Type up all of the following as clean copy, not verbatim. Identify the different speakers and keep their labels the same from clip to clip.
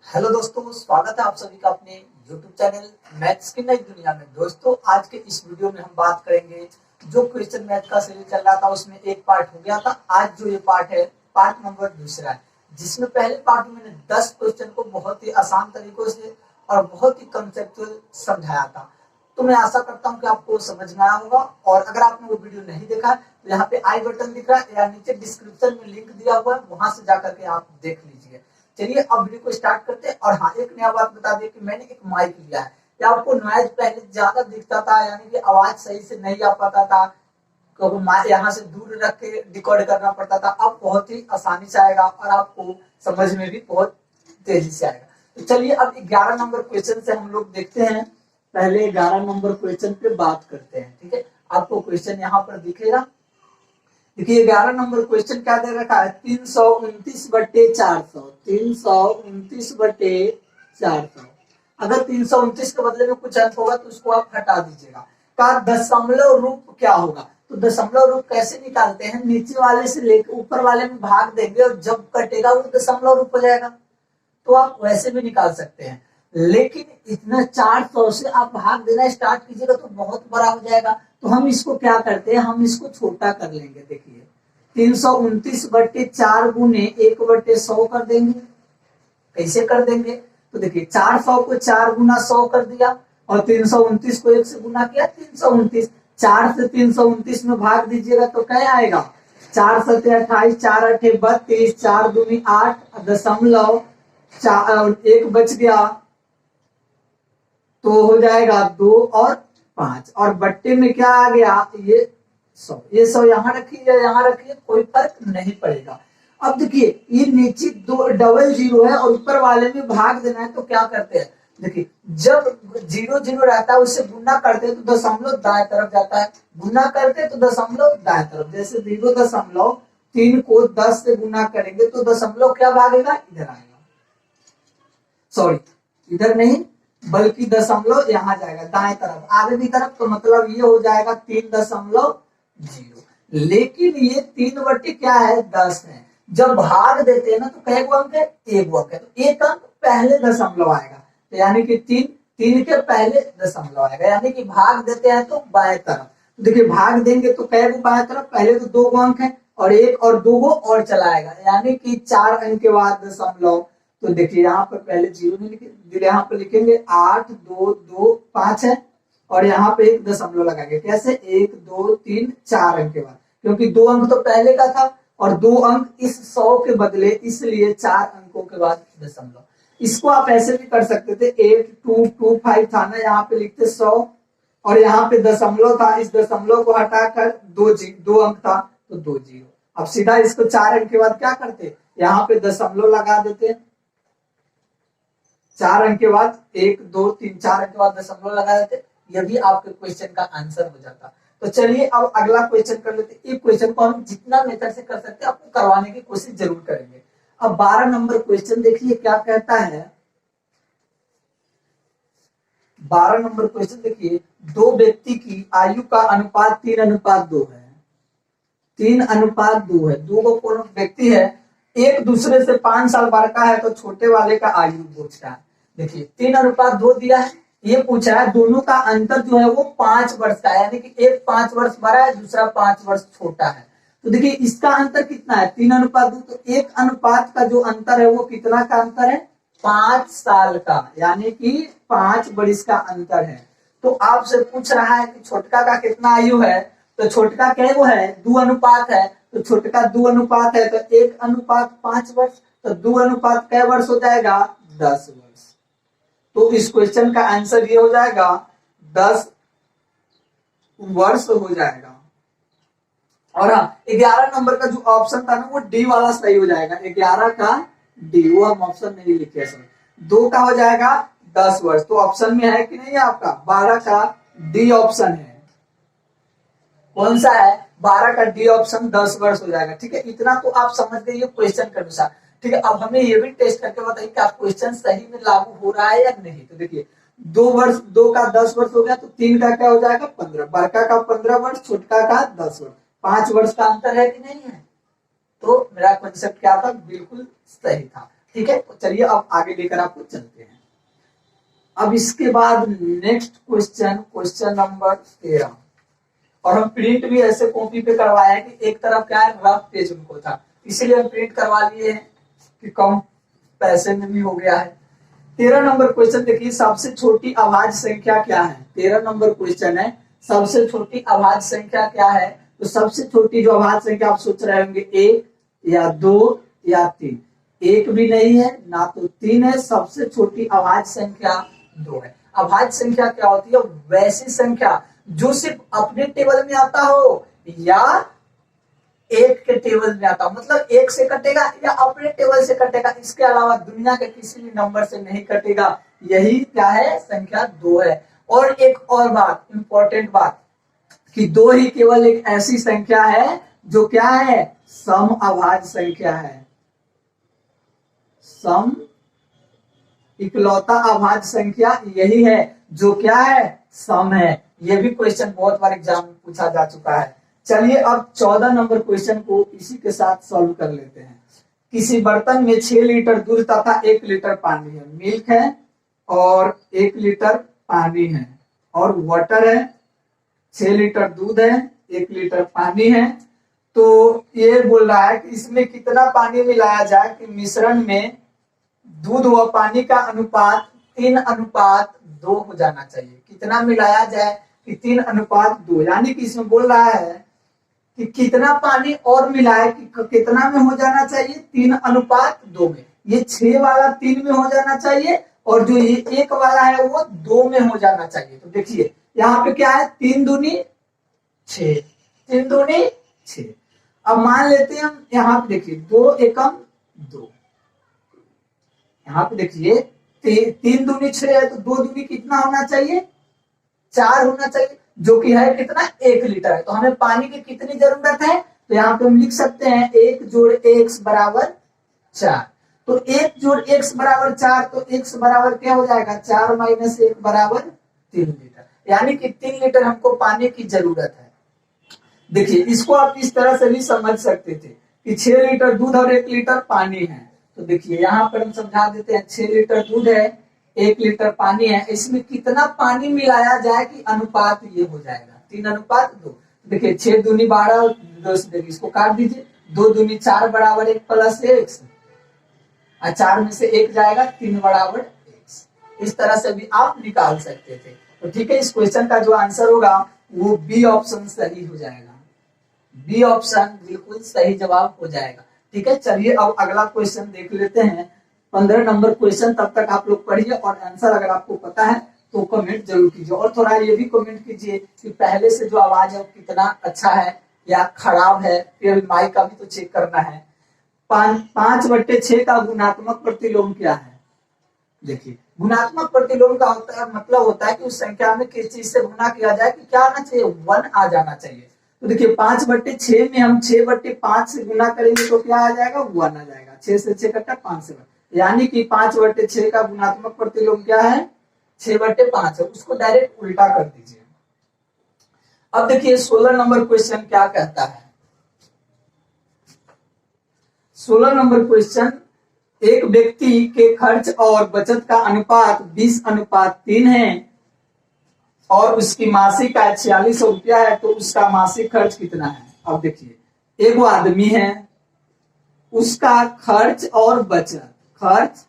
Speaker 1: Hello दोस्तों, स्वागत है आप सभी का अपने YouTube चैनल मैथ्स की नई दुनिया में। दोस्तों, आज के इस वीडियो में हम बात करेंगे जो क्वेश्चन मैथ का सीरीज चल रहा था उसमें एक पार्ट हो गया था। आज जो ये पार्ट है, पार्ट नंबर दूसरा है, जिसमें पहले पार्ट में मैंने 10 क्वेश्चन को बहुत ही आसान तरीकों से और बहुत ही कंसेप्चुअल समझाया था। तो मैं आशा करता हूँ कि आपको समझ में आया होगा। और अगर आपने वो वीडियो नहीं देखा तो यहाँ पे आई बटन दिख रहा है या नीचे डिस्क्रिप्शन में लिंक दिया हुआ है, वहां से जाकर के आप देख लीजिए। चलिए अब वीडियो को स्टार्ट करते हैं। और हाँ, एक नया बात बता दें कि मैंने एक माइक लिया है। या आपको नॉइज पहले ज्यादा दिखता था, यानी कि आवाज सही से नहीं आ पाता था, तो यहाँ से दूर रख के रिकॉर्ड करना पड़ता था। अब बहुत ही आसानी से आएगा और आपको समझ में भी बहुत तेजी से आएगा। तो चलिए अब 11 नंबर क्वेश्चन से हम लोग देखते हैं। पहले 11 नंबर क्वेश्चन पे बात करते हैं, ठीक है। आपको क्वेश्चन यहाँ पर दिखेगा। देखिए 11 नंबर क्वेश्चन क्या दे रखा है, 329/400। 329/400। अगर 329 के बदले में कुछ अंक होगा तो उसको आप हटा दीजिएगा। का दशमलव रूप क्या होगा? तो दशमलव रूप कैसे निकालते हैं, नीचे वाले से लेकर ऊपर वाले में भाग देंगे और जब कटेगा वो दशमलव रूप हो जाएगा। तो आप वैसे भी निकाल सकते हैं, लेकिन इतना 400 से आप भाग देना स्टार्ट कीजिएगा तो बहुत बड़ा हो जाएगा। तो हम इसको क्या करते हैं, हम इसको छोटा कर लेंगे। देखिए 329/4 गुने 1/100 कर देंगे। कैसे कर देंगे? तो देखिए 400 को 4 गुना 100 कर दिया और 329 को 1 से गुना किया, 329। 4 से 329 में भाग दीजिएगा तो क्या आएगा, 4 सत्ते 28, 4 अठे 32, 4 दूनी 8, दशमलव 1 बच गया तो हो जाएगा 2 और 5। और बट्टे में क्या आ गया, ये 100। ये 100 यहाँ रखिए, यहाँ रखिए, कोई फर्क नहीं पड़ेगा। अब देखिए ये नीचे दो डबल जीरो है और ऊपर वाले में भाग देना है, तो क्या करते हैं, देखिए जब 0 0 रहता है उससे गुना करते हैं तो दशमलव दाएं तरफ जाता है, गुना करते हैं तो दशमलव दाएं तरफ। जैसे 0.3 को 10 से गुना करेंगे तो दशमलव क्या भागेगा, इधर आएगा। सॉरी, इधर नहीं बल्कि दशमलव यहाँ जाएगा दाएं तरफ, आगे की तरफ। तो मतलब ये हो जाएगा 3.0। लेकिन ये 3 क्या है, 10 है। जब भाग देते हैं ना तो कै अंक है, 1 अंक है, तो 1 अंक पहले दशमलव आएगा। तो यानी कि 3 के पहले दशमलव आएगा, यानी कि भाग देते हैं तो बाएं तरफ। तो देखिए भाग देंगे तो कै बाएं तरफ, पहले तो 2 अंक है और 1 और 2 और चलाएगा, यानी कि 4 अंक के बाद दशमलव। तो देखिए यहाँ पर पहले 0 नहीं लिखे, यहाँ पर लिखेंगे 8 2 2 5 है और यहाँ पे एक दशमलव लगाएंगे। कैसे, 1 2 3 4 अंक के बाद, क्योंकि 2 अंक तो पहले का था और 2 अंक इस 100 के बदले, इसलिए 4 अंकों के बाद दशमलव। इसको आप ऐसे भी कर सकते थे, 8225 था ना, यहाँ पे लिखते 100 और यहाँ पे दशमलव था, इस दशमलव को हटाकर 2 अंक था तो 2 जीरो। अब सीधा इसको 4 अंक के बाद क्या करते, यहाँ पे दशमलव लगा देते, 4 अंक के बाद 1 2 3 4 अंक के बाद दशमलव लगा देते, यह भी आपके क्वेश्चन का आंसर हो जाता। तो चलिए अब अगला क्वेश्चन कर लेते। एक क्वेश्चन को हम जितना मेथड से कर सकते हैं आपको करवाने की कोशिश जरूर करेंगे। अब 12 नंबर क्वेश्चन देखिए क्या कहता है। 12 नंबर क्वेश्चन देखिए, दो व्यक्ति की आयु का अनुपात 3:2 है। 3:2 है। दो कौन व्यक्ति है, एक दूसरे से 5 साल बड़ा का है, तो छोटे वाले का आयु पूछ रहा है। देखिए 3:2 दिया है, ये पूछा है दोनों का अंतर जो है वो 5 वर्ष का है, यानी कि एक 5 वर्ष बड़ा है, दूसरा 5 वर्ष छोटा है। तो देखिए इसका अंतर कितना है, 3:2। तो एक अनुपात का जो अंतर है वो कितना का अंतर है, 5 साल का, यानी कि 5 वर्ष का अंतर है। तो आपसे पूछ रहा है कि छोटका का कितना आयु है, तो छोटका क्या वो है, 2 अनुपात है, तो छोटका 2 अनुपात है, तो 1:5 वर्ष, तो 2 अनुपात कै वर्ष हो जाएगा, 10 वर्ष। तो इस क्वेश्चन का आंसर ये हो जाएगा 10 वर्ष हो जाएगा। और हाँ, 11 नंबर का जो ऑप्शन था ना वो डी वाला सही हो जाएगा। 11 का डी, वो हम ऑप्शन नहीं लिखे सर। 2 का हो जाएगा 10 वर्ष, तो ऑप्शन में है कि नहीं आपका, 12 का डी ऑप्शन है। कौन सा है, 12 का डी ऑप्शन, 10 वर्ष हो जाएगा। ठीक है, इतना तो आप समझ गए क्वेश्चन के अनुसार। ठीक है, अब हमें ये भी टेस्ट करके बताइए कि आप क्वेश्चन सही में लागू हो रहा है या नहीं। तो देखिए 2 वर्ष, 2 का 10 वर्ष हो गया, तो 3 का क्या हो जाएगा, 15। बड़का का 15 वर्ष, छोटका का 10 वर्ष, 5 वर्ष का अंतर है कि नहीं है। तो मेरा कॉन्सेप्ट क्या था, बिल्कुल सही था। ठीक है, तो चलिए अब आगे लेकर आपको चलते हैं। अब इसके बाद नेक्स्ट क्वेश्चन नंबर 13, और हम प्रिंट भी ऐसे कॉपी पे करवाए हैं कि एक तरफ क्या है, रफ पेज उनको था, इसीलिए हम प्रिंट करवा लिए हैं कि कम पैसे में भी हो गया है। 13 नंबर क्वेश्चन देखिए, सबसे छोटी अभाज्य संख्या क्या है। 13 नंबर क्वेश्चन है, सबसे छोटी अभाज्य संख्या क्या है। तो सबसे छोटी जो अभाज्य संख्या आप सोच रहे होंगे 1 या 2 या 3, एक भी नहीं है ना तो 3 है, सबसे छोटी अभाज्य संख्या 2 है। अभाज्य संख्या क्या होती है, वैसी संख्या जो सिर्फ अपने टेबल में आता हो या एक के टेबल में आता हो, मतलब एक से कटेगा या अपने टेबल से कटेगा, इसके अलावा दुनिया के किसी भी नंबर से नहीं कटेगा, यही क्या है, संख्या 2 है। और एक और बात, इंपॉर्टेंट बात, कि 2 ही केवल एक ऐसी संख्या है जो क्या है, सम अभाज्य संख्या है। सम इकलौता अभाज्य संख्या यही है जो क्या है, सम है। यह भी क्वेश्चन बहुत बार एग्जाम में पूछा जा चुका है। चलिए अब 14 नंबर क्वेश्चन को इसी के साथ सॉल्व कर लेते हैं। किसी बर्तन में 6 लीटर दूध तथा 1 लीटर पानी है, मिल्क है और 1 लीटर पानी है, और वाटर है, 6 लीटर दूध है, 1 लीटर पानी है। तो ये बोल रहा है कि इसमें कितना पानी मिलाया जाए कि मिश्रण में दूध व पानी का अनुपात 3:2 हो जाना चाहिए। कितना मिलाया जाए कि 3:2, यानी कि इसमें बोल रहा है कि कितना पानी और मिलाए कि कितना में हो जाना चाहिए, 3:2 में। ये 6 वाला 3 में हो जाना चाहिए और जो ये 1 वाला है वो 2 में हो जाना चाहिए। तो देखिए यहाँ पे क्या है, 3 दूनी 6, 3 दूनी 6। अब मान लेते हैं हम, यहाँ पे देखिए 2 एकम 2, यहाँ पे देखिए 3 दूनी 6 है, तो 2 दूनी कितना होना चाहिए, 4 होना चाहिए, जो कि है कितना, 1 लीटर है। तो हमें पानी की कितनी जरूरत है, तो यहाँ पे हम लिख सकते हैं 1 जोड़ x बराबर 4। तो 1 जोड़ x बराबर 4, तो x बराबर क्या हो जाएगा, 4 माइनस 1 बराबर 3 लीटर, यानी कि 3 लीटर हमको पानी की जरूरत है। देखिए इसको आप इस तरह से भी समझ सकते थे कि 6 लीटर दूध और 1 लीटर पानी है। तो देखिए यहाँ पर हम समझा देते हैं, 6 लीटर दूध है, 1 लीटर पानी है, इसमें कितना पानी मिलाया जाए कि अनुपात ये हो जाएगा 3:2। देखिए 6 दूनी 12, 2 से देखिए इसको काट दीजिए, 2 दूनी 4 बराबर 1 प्लस x, और 4 में से 1 जाएगा, 3 बराबर x। इस तरह से भी आप निकाल सकते थे। तो ठीक है, इस क्वेश्चन का जो आंसर होगा वो बी ऑप्शन सही हो जाएगा। बी ऑप्शन बिल्कुल सही जवाब हो जाएगा। ठीक है, चलिए अब अगला क्वेश्चन देख लेते हैं, 15 नंबर क्वेश्चन। तब तक आप लोग पढ़िए और आंसर अगर आपको पता है तो कमेंट जरूर कीजिए, और थोड़ा ये भी कमेंट कीजिए कि पहले से जो आवाज है कितना अच्छा है या खराब है, फिर माइक का भी तो चेक करना है। 5/6 का गुणात्मक प्रतिलोम क्या है। देखिए गुणात्मक प्रतिलोम का होता है, मतलब होता है कि उस संख्या में किस चीज से गुना किया जाए कि क्या आना चाहिए, 1 आ जाना चाहिए। तो देखिए 5/6 में हम 6/5 से गुना करेंगे तो क्या आ जाएगा, 1 आ जाएगा। 6 से 6 कटा, 5 से 1, यानी कि 5/6 का गुणात्मक प्रतिलोम क्या है, 6/5 है। उसको डायरेक्ट उल्टा कर दीजिए। अब देखिए 16 नंबर क्वेश्चन क्या कहता है। 16 नंबर क्वेश्चन, एक व्यक्ति के खर्च और बचत का अनुपात 20:3 है और उसकी मासिक आय 4600 रुपया है, तो उसका मासिक खर्च कितना है। अब देखिए एक आदमी है, उसका खर्च और बचत, खर्च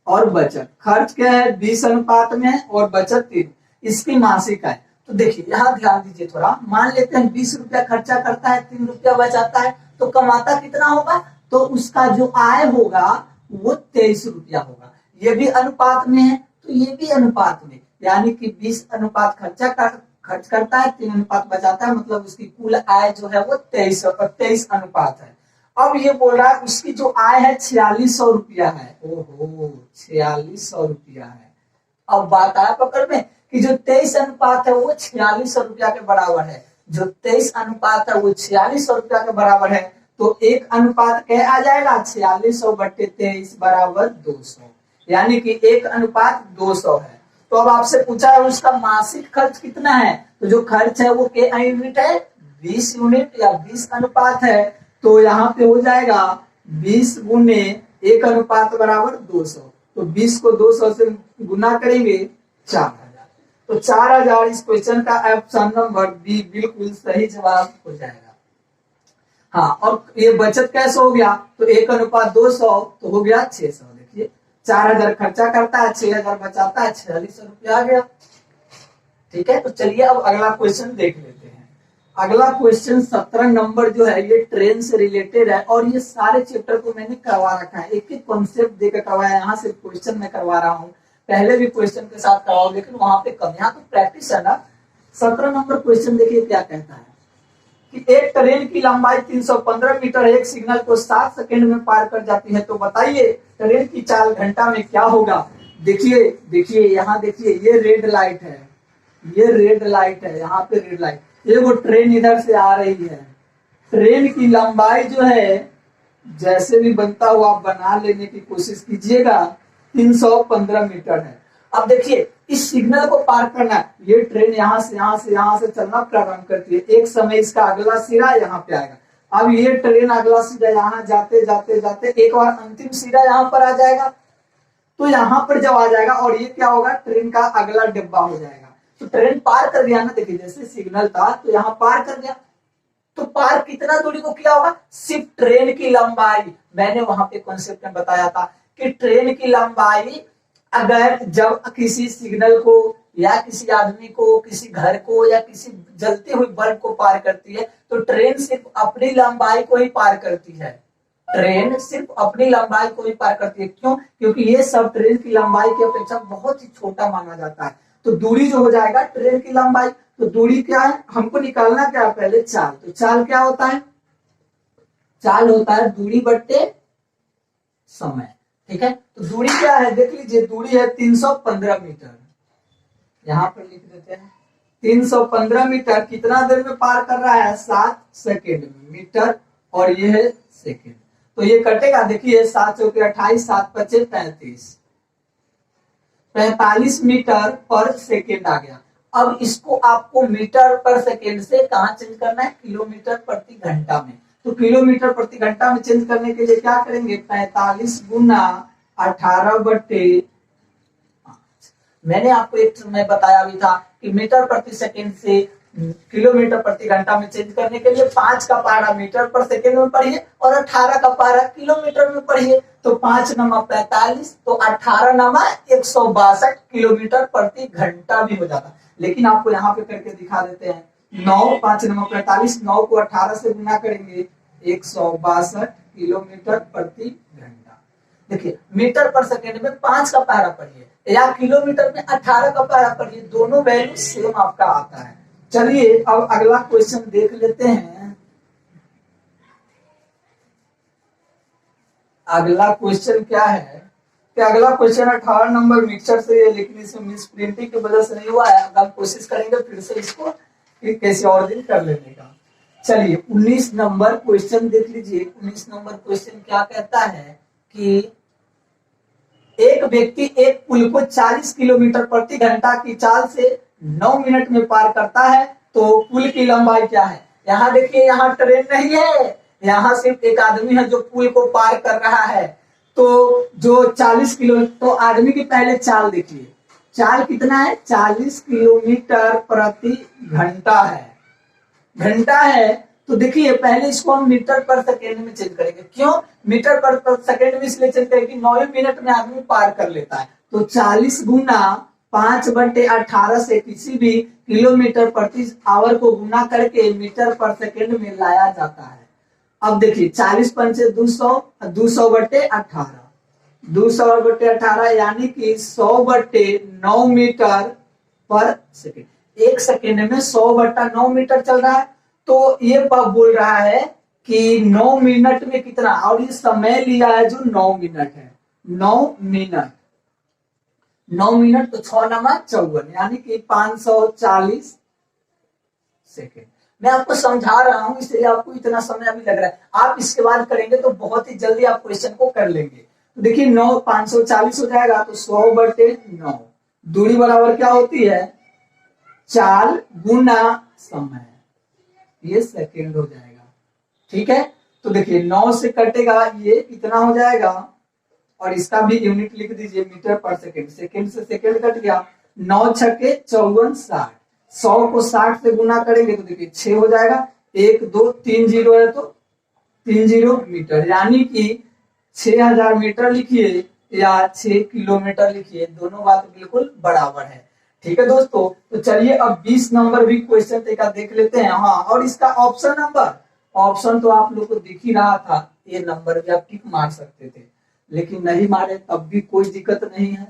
Speaker 1: और बचत, खर्च क्या है 20 अनुपात में है और बचत 3, इसकी मासिक आय। तो देखिए यहाँ ध्यान दीजिए थोड़ा, मान लेते हैं 20 रुपया खर्चा करता है, 3 रुपया बचाता है, तो कमाता कितना होगा, तो उसका जो आय होगा वो 23 रुपया होगा। ये भी अनुपात में है तो ये भी अनुपात में, यानी कि 20 अनुपात खर्च करता है, 3 अनुपात बचाता है, मतलब उसकी कुल आय जो है वो 23 अनुपात है। अब ये बोल रहा है उसकी जो आय है 4600 रुपया है। ओहो 4600 रुपया है। अब बात आया पकड़ में कि जो 23 अनुपात है वो 4600 रुपया के बराबर है, जो 23 अनुपात है वो 4600 रुपया के बराबर है, तो 1 अनुपात क्या आ जाएगा, 4600/23 बराबर 200, यानी कि 1:200 है। तो अब आपसे पूछा है उसका मासिक खर्च कितना है, तो जो खर्च है वो क्या यूनिट है, 20 यूनिट या 20 अनुपात है, तो यहाँ पे हो जाएगा 20 गुने 1 अनुपात बराबर 200, तो 20 को 200 से गुना करेंगे 4000, तो 4000 इस क्वेश्चन का ऑप्शन नंबर बी बिल्कुल सही जवाब हो जाएगा। हाँ, और ये बचत कैसे हो गया, तो 1 अनुपात 200 तो हो गया 600। देखिए 4000 खर्चा करता है, 6000 बचाता है, 4600 रुपया आ गया। ठीक है, तो चलिए अब अगला क्वेश्चन देख लेते हैं। अगला क्वेश्चन 17 नंबर जो है ये ट्रेन से रिलेटेड है, और ये सारे चैप्टर को मैंने करवा रखा है, एक एक कॉन्सेप्ट देकर करवाया, यहाँ से क्वेश्चन में करवा रहा हूँ। पहले भी क्वेश्चन के साथ करवाओ, लेकिन वहां पे कम, यहाँ तो प्रैक्टिस है ना। 17 नंबर क्वेश्चन देखिए क्या कहता है कि एक ट्रेन की लंबाई 315 मीटर एक सिग्नल को 7 सेकंड में पार कर जाती है, तो बताइए ट्रेन की चाल घंटा में क्या होगा। देखिए देखिए यहाँ देखिए, ये रेड लाइट है, ये रेड लाइट है, यहाँ पे रेड लाइट, ये वो ट्रेन इधर से आ रही है। ट्रेन की लंबाई जो है जैसे भी बनता हुआ आप बना लेने की कोशिश कीजिएगा, 315 मीटर है। अब देखिए इस सिग्नल को पार करना, ये ट्रेन यहाँ से चलना प्रारंभ करती है, एक समय इसका अगला सिरा यहाँ पे आएगा। अब ये ट्रेन अगला सिरा यहाँ जाते जाते जाते एक बार अंतिम सिरा यहाँ पर आ जाएगा, तो यहाँ पर जब आ जाएगा और ये क्या होगा, ट्रेन का अगला डिब्बा हो जाएगा। तो ट्रेन पार कर गया ना, देखिए जैसे सिग्नल था तो यहाँ पार कर गया, तो पार कितना दूरी को किया होगा, सिर्फ ट्रेन की लंबाई। मैंने वहां पे कॉन्सेप्ट में बताया था कि ट्रेन की लंबाई अगर जब किसी सिग्नल को या किसी आदमी को, किसी घर को या किसी जलते हुए बल्ब को पार करती है, तो ट्रेन सिर्फ अपनी लंबाई को ही पार करती है। ट्रेन सिर्फ अपनी लंबाई को ही पार करती है, क्यों, क्योंकि ये सब ट्रेन की लंबाई की अपेक्षा बहुत ही छोटा माना जाता है। तो दूरी जो हो जाएगा ट्रेन की लंबाई, तो दूरी क्या है, हमको निकालना क्या है पहले, चाल। तो चाल क्या होता है, चाल होता है दूरी बट्टे समय। ठीक है, तो दूरी क्या है, देख लीजिए दूरी है 315 मीटर, यहां पर लिख देते हैं 315 मीटर कितना देर में पार कर रहा है, 7 सेकेंड में। मीटर और ये है सेकेंड, तो ये कटेगा, देखिए 7 चौके 28, 7 पचे 35, 45 मीटर पर सेकेंड आ गया। अब इसको आपको मीटर पर सेकेंड से कहां चेंज करना है, किलोमीटर प्रति घंटा में। तो किलोमीटर प्रति घंटा में चेंज करने के लिए क्या करेंगे, 45 गुना 18 बट्टे 5। मैंने आपको एक समय बताया भी था कि मीटर प्रति सेकेंड से किलोमीटर प्रति घंटा में चेंज करने के लिए 5 का पारा मीटर पर सेकेंड में पढ़िए और 18 का पारा किलोमीटर में पढ़िए। तो 5 नमा 45, तो 18 नमा 162 किलोमीटर प्रति घंटा भी हो जाता। लेकिन आपको यहाँ पे करके दिखा देते हैं, 9 5 नमा 45, 9 को 18 से गुना करेंगे 162 किलोमीटर प्रति घंटा। देखिए मीटर पर सेकेंड में 5 का पारा पढ़िए या किलोमीटर में 18 का पारा पढ़िए, दोनों वैल्यू सेम आपका आता है। चलिए अब अगला क्वेश्चन देख लेते हैं। अगला क्वेश्चन क्या है कि अगला क्वेश्चन 18 नंबर मिक्सचर से है, लेकिन इसमें मिस प्रिंटिंग की वजह से नहीं हुआ है। अब हम कोशिश करेंगे फिर से इसको कैसे और दिन कर लेने का। चलिए 19 नंबर क्वेश्चन देख लीजिए। 19 नंबर क्वेश्चन क्या कहता है कि एक व्यक्ति एक पुल को 40 किलोमीटर प्रति घंटा की चाल से 9 मिनट में पार करता है, तो पुल की लंबाई क्या है। यहाँ देखिए, यहाँ ट्रेन नहीं है, यहाँ सिर्फ एक आदमी है जो पुल को पार कर रहा है। तो जो 40 किलो, तो आदमी की पहले चाल देखिए, चाल कितना है, 40 किलोमीटर प्रति घंटा है, घंटा है। तो देखिए पहले इसको हम मीटर पर सेकेंड में चेंज करेंगे। क्यों मीटर पर सेकेंड में इसलिए चेंज करेंगे, 9 मिनट में आदमी पार कर लेता है। तो 40 गुना 5/18 से किसी भी किलोमीटर प्रति आवर को गुना करके मीटर पर सेकेंड में लाया जाता है। अब देखिए 40 पंचे 200, 200/18, 200/18 यानी कि 100/9 मीटर पर सेकेंड। एक सेकेंड में 100/9 मीटर चल रहा है। तो ये बोल रहा है कि 9 मिनट में कितना, और ये समय लिया है जो 9 मिनट है, 9 मिनट, 9 मिनट तो 6 नमा 54 यानी कि 540 सेकेंड। मैं आपको समझा रहा हूं इसलिए आपको इतना समय अभी लग रहा है। आप इसके बाद करेंगे तो बहुत ही जल्दी आप क्वेश्चन को कर लेंगे। तो देखिए 9 540 हो जाएगा, तो 100/9 दूरी बराबर क्या होती है, चाल गुना समय, ये सेकेंड हो जाएगा। ठीक है, तो देखिए 9 से कटेगा ये कितना हो जाएगा, और इसका भी यूनिट लिख दीजिए मीटर पर सेकेंड, सेकेंड से सेकेंड कट गया, 9 छक्के 54 60, 100 को 60 से गुना करेंगे तो देखिए 6 हो जाएगा, 1 2 3 जीरो है तो 30 मीटर, यानी कि 6000 मीटर लिखिए या 6 किलोमीटर लिखिए, दोनों बात बिल्कुल बराबर है। ठीक है दोस्तों, तो चलिए अब 20 नंबर भी क्वेश्चन देख लेते हैं। हाँ, और इसका ऑप्शन नंबर, ऑप्शन तो आप लोग को दिख ही रहा था, ये नंबर भी आप टिक मार सकते थे, लेकिन नहीं मारे तब भी कोई दिक्कत नहीं है,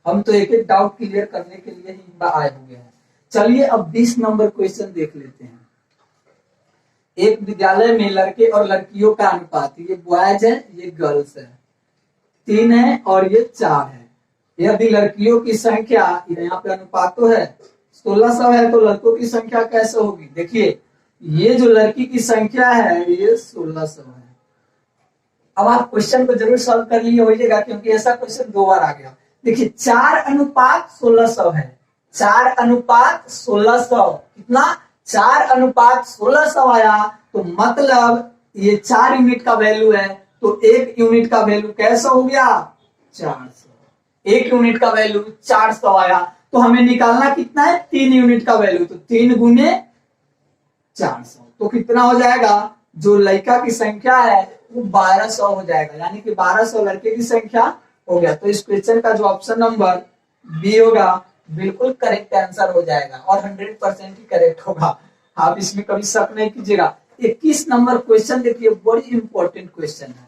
Speaker 1: हम तो एक एक डाउट क्लियर करने के लिए ही आए हुए हैं। चलिए अब 20 नंबर क्वेश्चन देख लेते हैं। एक विद्यालय में लड़के और लड़कियों का अनुपात, ये बॉयज है ये गर्ल्स है, 3 है और ये 4 है। यदि लड़कियों की संख्या, यहाँ पे अनुपात तो है 1600 है, तो लड़कों की संख्या कैसे होगी? देखिए ये जो लड़की की संख्या है ये 1600 है। अब आप क्वेश्चन को जरूर सॉल्व कर लिए होइएगा, क्योंकि ऐसा क्वेश्चन 2 बार आ गया। देखिए 4 अनुपात 1600 है, 4 अनुपात 1600, कितना? 4 अनुपात 1600 आया, तो मतलब ये 4 यूनिट का वैल्यू है, तो 1 यूनिट का वैल्यू कैसा हो गया? 400। 1 यूनिट का वैल्यू 400 आया, तो हमें निकालना कितना है? 3 यूनिट का वैल्यू, तो 3 गुने 400, तो कितना हो जाएगा? जो लड़का की संख्या है वो 1200 हो जाएगा, यानी कि 1200 लड़के की संख्या हो गया। तो इस क्वेश्चन का जो ऑप्शन नंबर बी होगा बिल्कुल करेक्ट आंसर हो जाएगा, और 100% ही करेक्ट होगा, आप इसमें कभी शक नहीं कीजिएगा। 21 नंबर क्वेश्चन देखिए, बड़ी इंपॉर्टेंट क्वेश्चन है।